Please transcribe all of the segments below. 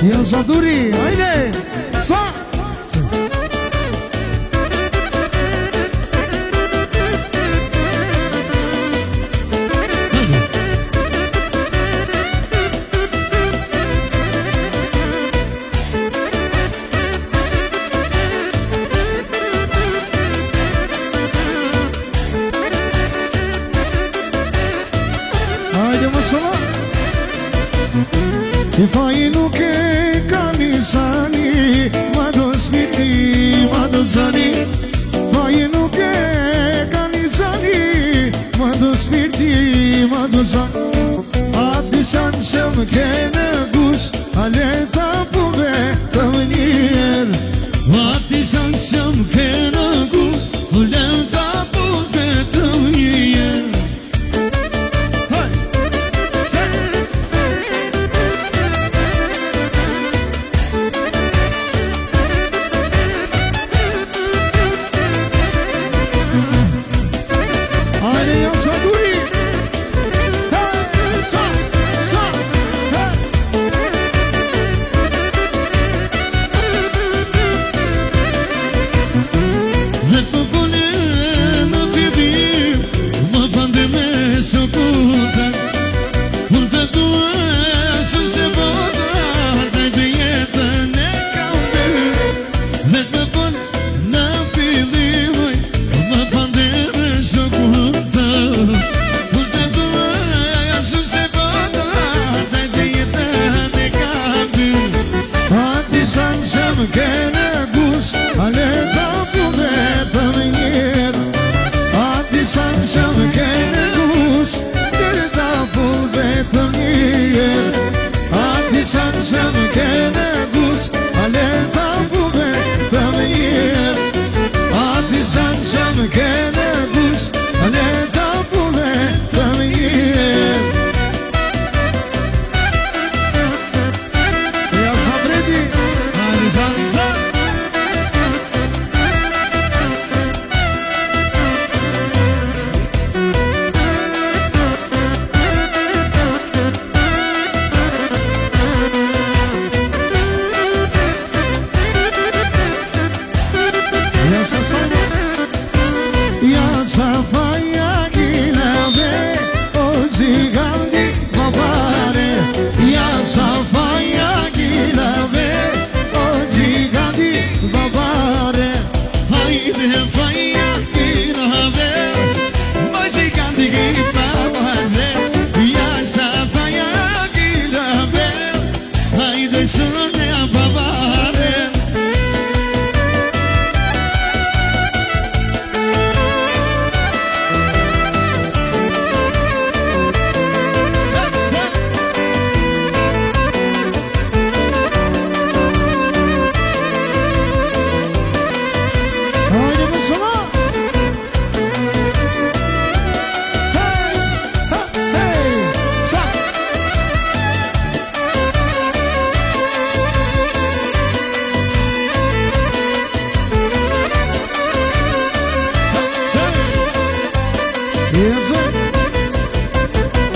Ja Zaduri, hajde! Sa! Ti fai nuke kamisani, vado smiti, vado zani. Fai nuke kamisani, vado smiti, vado zani. Ati san se më kene gus, ale ta puve të vënjer. Ati san se më kene gus, ale ta puve të vënjer.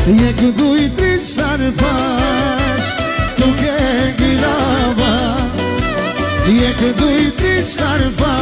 Je këdu I trit sa në fash, tuk e gjilava. Je këdu I trit sa në fash.